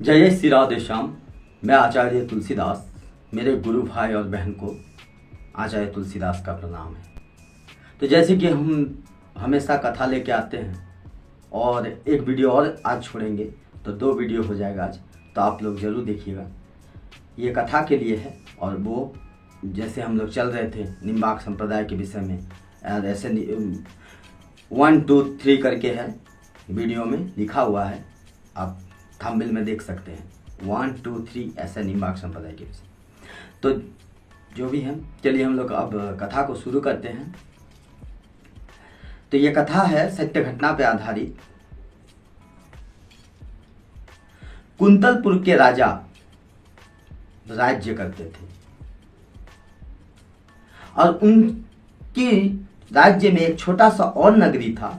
जय श्री राधे श्याम। मैं आचार्य तुलसीदास, मेरे गुरु भाई और बहन को आचार्य तुलसीदास का प्रणाम है। तो जैसे कि हम हमेशा कथा लेके आते हैं और एक वीडियो और आज छोड़ेंगे, तो 2 वीडियो हो जाएगा आज, तो आप लोग ज़रूर देखिएगा। ये कथा के लिए है और वो जैसे हम लोग चल रहे थे निम्बार्क संप्रदाय के विषय में, ऐसे 1 2 3 करके है, वीडियो में लिखा हुआ है, आप थंबनेल में देख सकते हैं। 1 2 3 ऐसे निम्बार्क संप्रदाय के विषय। तो जो भी है, चलिए हम लोग अब कथा को शुरू करते हैं। तो ये कथा है सत्य घटना पे आधारित। कुंतलपुर के राजा राज्य करते थे और उनकी राज्य में एक छोटा सा और नगरी था,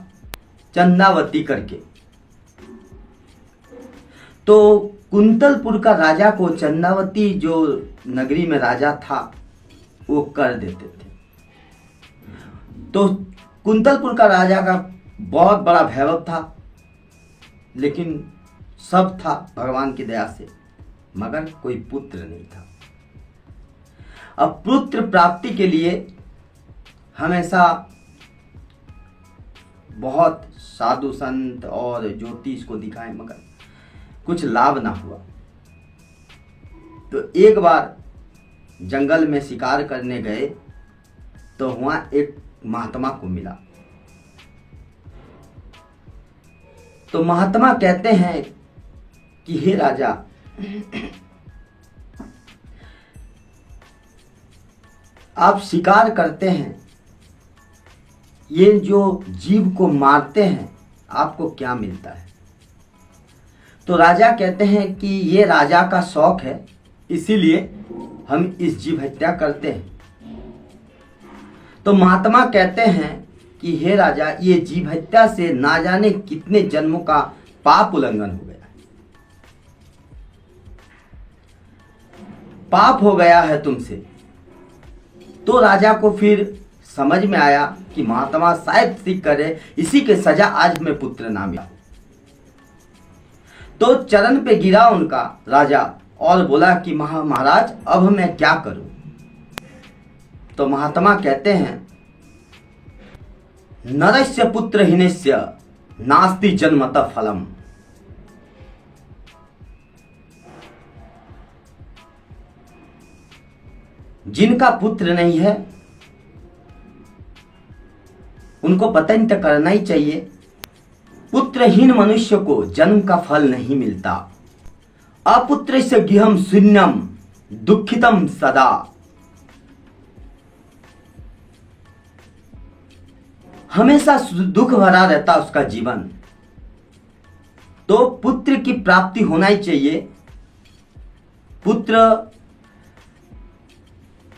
चंदावती करके। तो कुंतलपुर का राजा को चंदावती जो नगरी में राजा था वो कर देते थे। तो कुंतलपुर का राजा का बहुत बड़ा वैभव था, लेकिन सब था भगवान की दया से, मगर कोई पुत्र नहीं था। अब पुत्र प्राप्ति के लिए हमेशा बहुत साधु संत और ज्योतिष को दिखाए, मगर कुछ लाभ ना हुआ। तो एक बार जंगल में शिकार करने गए तो वहां एक महात्मा को मिला। तो महात्मा कहते हैं कि हे राजा, आप शिकार करते हैं, ये जो जीव को मारते हैं, आपको क्या मिलता है? तो राजा कहते हैं कि ये राजा का शौक है, इसीलिए हम इस जीव हत्या करते हैं। तो महात्मा कहते हैं कि हे राजा, ये जीव हत्या से ना जाने कितने जन्मों का पाप उल्लंघन हो गया है, पाप हो गया है तुमसे। तो राजा को फिर समझ में आया कि महात्मा शायद सीख करे, इसी के सजा आज हमें पुत्र ना मिला। तो चरण पे गिरा उनका राजा और बोला कि महाराज, अब मैं क्या करूं? तो महात्मा कहते हैं, नरस्य पुत्रहीनस्य नास्ति जन्मतः फलम। जिनका पुत्र नहीं है उनको पतन तो करना ही चाहिए। पुत्रहीन मनुष्य को जन्म का फल नहीं मिलता। अपुत्रस्य गिहम शून्यम दुखितम सदा। हमेशा दुख भरा रहता उसका जीवन। तो पुत्र की प्राप्ति होना ही चाहिए। पुत्र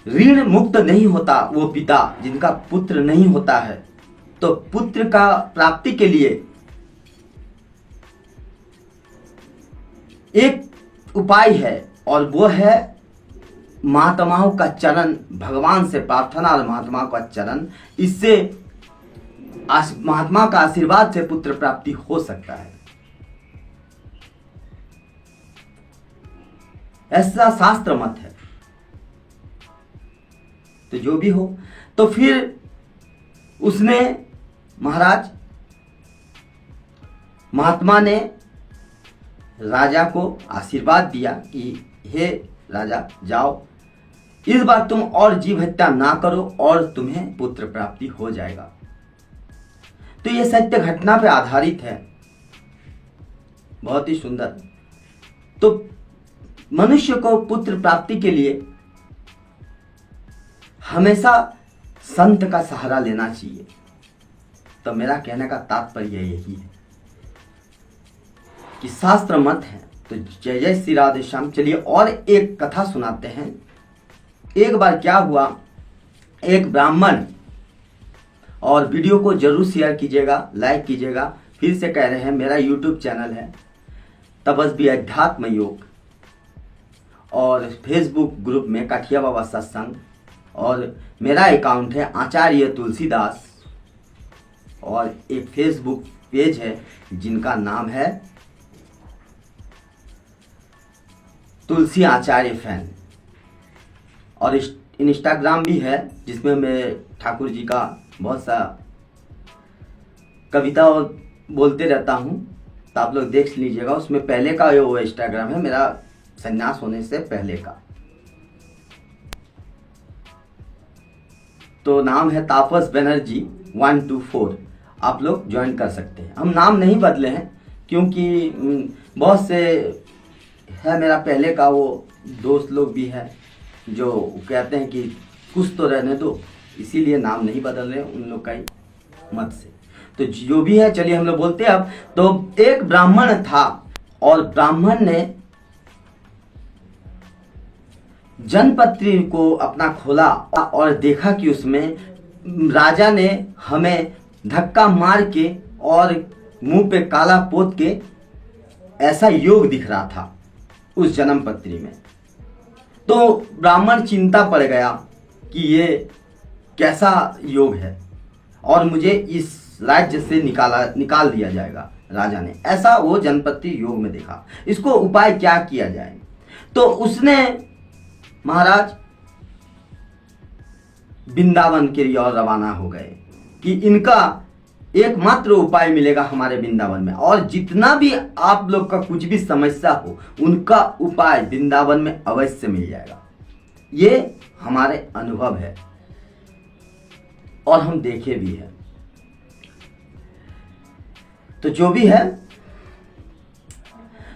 ऋण मुक्त नहीं होता वो पिता जिनका पुत्र नहीं होता है। तो पुत्र का प्राप्ति के लिए एक उपाय है, और वो है महात्माओं का चरण, भगवान से प्रार्थना और महात्माओं का चरण। इससे महात्मा का आशीर्वाद से पुत्र प्राप्ति हो सकता है, ऐसा शास्त्र मत है। तो जो भी हो, तो फिर उसने महात्मा ने राजा को आशीर्वाद दिया कि हे राजा, जाओ, इस बार तुम और जीव हत्या ना करो और तुम्हें पुत्र प्राप्ति हो जाएगा। तो ये सत्य घटना पे आधारित है, बहुत ही सुंदर। तो मनुष्य को पुत्र प्राप्ति के लिए हमेशा संत का सहारा लेना चाहिए। तो मेरा कहने का तात्पर्य यही है कि शास्त्र मत है। तो जय जय श्री राधे श्याम। चलिए और एक कथा सुनाते हैं। एक बार क्या हुआ, एक ब्राह्मण, और वीडियो को जरूर शेयर कीजिएगा, लाइक कीजिएगा। फिर से कह रहे हैं, मेरा यूट्यूब चैनल है तपस्वी अध्यात्म योग, और फेसबुक ग्रुप में काठिया बाबा सत्संग, और मेरा अकाउंट है आचार्य तुलसीदास, और एक फेसबुक पेज है जिनका नाम है तुलसी आचार्य फैन, और इंस्टाग्राम भी है जिसमें मैं ठाकुर जी का बहुत सा कविता और बोलते रहता हूँ, तो आप लोग देख लीजिएगा। उसमें पहले का वो इंस्टाग्राम है मेरा संन्यास होने से पहले का, तो नाम है तापस बनर्जी 124। आप लोग ज्वाइन कर सकते हैं। हम नाम नहीं बदले हैं क्योंकि बहुत से है मेरा पहले का वो दोस्त लोग भी है जो कहते हैं कि कुछ तो रहने दो, इसीलिए नाम नहीं बदल रहे उन लोग का ही मत से। तो जो भी है चलिए हम लोग बोलते हैं अब। तो एक ब्राह्मण था और ब्राह्मण ने जनपत्री को अपना खोला और देखा कि उसमें राजा ने हमें धक्का मार के और मुंह पे काला पोत के ऐसा योग दिख रहा था उस जन्म पत्री में। तो ब्राह्मण चिंता पड़ गया कि ये कैसा योग है और मुझे इस राज्य से निकाल दिया जाएगा राजा ने, ऐसा वो जनपत्री योग में देखा। इसको उपाय क्या किया जाए? तो उसने महाराज वृंदावन के लिए और रवाना हो गए कि इनका एकमात्र उपाय मिलेगा हमारे वृंदावन में, और जितना भी आप लोग का कुछ भी समस्या हो उनका उपाय वृंदावन में अवश्य मिल जाएगा। ये हमारे अनुभव है और हम देखे भी हैं। तो जो भी है,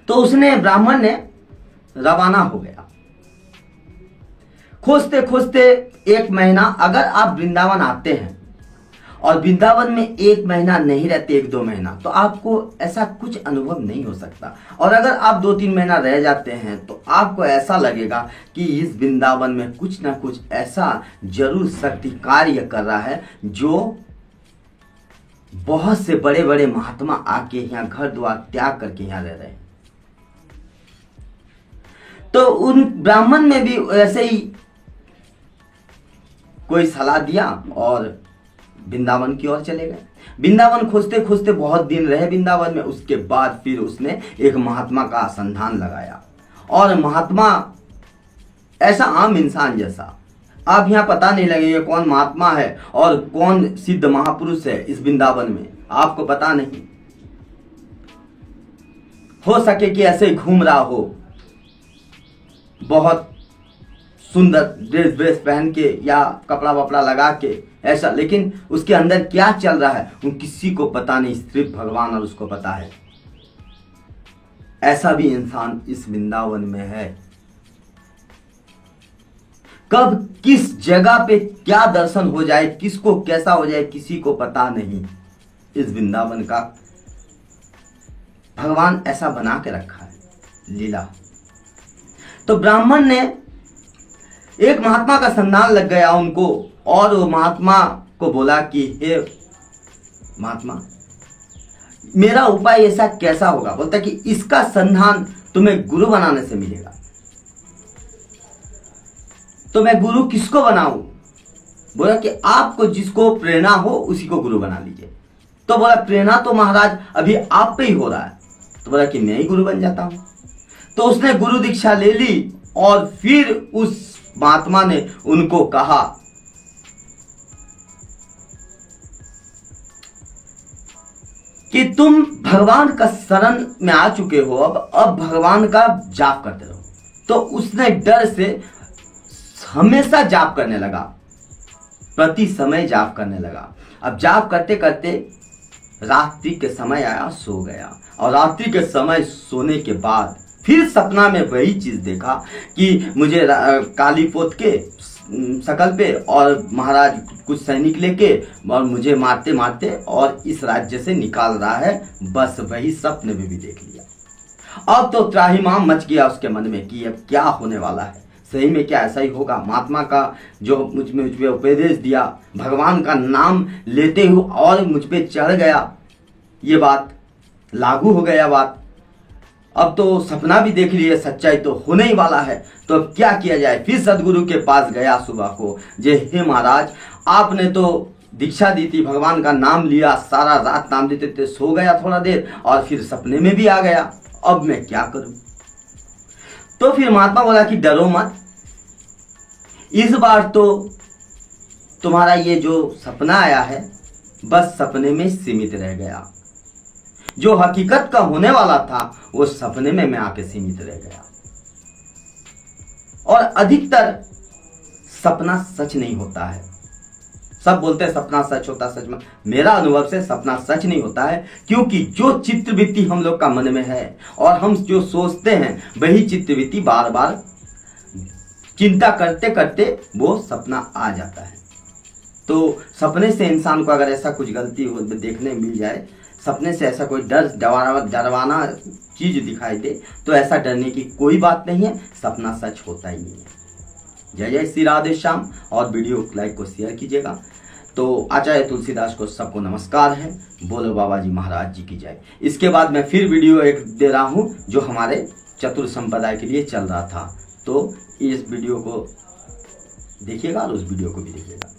तो उसने ब्राह्मण ने रवाना हो गया। खोजते खोजते 1 महीना, अगर आप वृंदावन आते हैं और वृंदावन में 1 महीना नहीं रहते, 1-2 महीना, तो आपको ऐसा कुछ अनुभव नहीं हो सकता। और अगर आप 2-3 महीना रह जाते हैं तो आपको ऐसा लगेगा कि इस वृंदावन में कुछ ना कुछ ऐसा जरूर शक्ति कार्य कर रहा है, जो बहुत से बड़े बड़े महात्मा आके यहाँ घर द्वार त्याग करके यहाँ रह रहे हैं। तो उन ब्राह्मण में भी ऐसे ही कोई सलाह दिया और वृंदावन की ओर चले गए। वृंदावन खोजते खोजते बहुत दिन रहे वृंदावन में। उसके बाद फिर उसने एक महात्मा का संधान लगाया, और महात्मा ऐसा आम इंसान जैसा, आप यहाँ पता नहीं लगेगा कौन महात्मा है और कौन सिद्ध महापुरुष है इस वृंदावन में, आपको पता नहीं। हो सके कि ऐसे ही घूम रहा हो, बहुत सुंदर ड्रेस पहन के या कपड़ा वपड़ा लगा के ऐसा, लेकिन उसके अंदर क्या चल रहा है वो किसी को पता नहीं, सिर्फ भगवान और उसको पता है। ऐसा भी इंसान इस वृंदावन में है। कब किस जगह पे क्या दर्शन हो जाए, किसको कैसा हो जाए, किसी को पता नहीं। इस वृंदावन का भगवान ऐसा बना के रखा है लीला। तो ब्राह्मण ने एक महात्मा का संधान लग गया उनको, और वो महात्मा को बोला कि हे महात्मा, मेरा उपाय ऐसा कैसा होगा? बोलता कि इसका संधान तुम्हें गुरु बनाने से मिलेगा। तो मैं गुरु किसको बनाऊं? बोला कि आपको जिसको प्रेरणा हो उसी को गुरु बना लीजिए। तो बोला प्रेरणा तो महाराज अभी आप पे ही हो रहा है। तो बोला कि मैं ही गुरु बन जाता हूं। तो उसने गुरु दीक्षा ले ली, और फिर उस महात्मा ने उनको कहा कि तुम भगवान का शरण में आ चुके हो, अब भगवान का जाप करते रहो। तो उसने डर से हमेशा जाप करने लगा, प्रति समय जाप करने लगा। अब जाप करते करते रात्रि के समय आया, सो गया, और रात्रि के समय सोने के बाद फिर सपना में वही चीज देखा कि मुझे काली पोत के शकल पे और महाराज कुछ सैनिक लेके और मुझे मारते मारते और इस राज्य से निकाल रहा है। बस वही सपने में भी देख लिया। अब तो त्राहिमाम मच गया उसके मन में कि अब क्या होने वाला है, सही में क्या ऐसा ही होगा? महात्मा का जो मुझ पे उपदेश दिया, भगवान का नाम लेते हुए और मुझ पे चढ़ गया, ये बात लागू हो गया बात। अब तो सपना भी देख लिए, सच्चाई तो होने ही वाला है। तो अब क्या किया जाए? फिर सदगुरु के पास गया सुबह को, जे हे महाराज, आपने तो दीक्षा दी थी, भगवान का नाम लिया, सारा रात नाम लेते थे, सो गया थोड़ा देर और फिर सपने में भी आ गया, अब मैं क्या करूं? तो फिर महात्मा बोला कि डरो मत, इस बार तो तुम्हारा ये जो सपना आया है बस सपने में सीमित रह गया, जो हकीकत का होने वाला था वो सपने में मैं आके सीमित रह गया। और अधिकतर सपना सच नहीं होता है। सब बोलते हैं सपना सच होता, सच में मेरा अनुभव से सपना सच नहीं होता है, क्योंकि जो चित्रवृत्ति हम लोग का मन में है और हम जो सोचते हैं वही चित्रवृत्ति बार बार चिंता करते करते वो सपना आ जाता है। तो सपने से इंसान को अगर ऐसा कुछ गलती हो देखने मिल जाए, सपने से ऐसा कोई डरवाना चीज दिखाई दे, तो ऐसा डरने की कोई बात नहीं है, सपना सच होता ही नहीं है। जय जय श्री राधे श्याम। और वीडियो लाइक को शेयर कीजिएगा। तो आचार्य तुलसीदास को सबको नमस्कार है, बोलो बाबा जी महाराज जी की जय। इसके बाद मैं फिर वीडियो एक दे रहा हूँ जो हमारे चतुर संप्रदाय के लिए चल रहा था, तो इस वीडियो को देखिएगा और उस वीडियो को भी देखिएगा।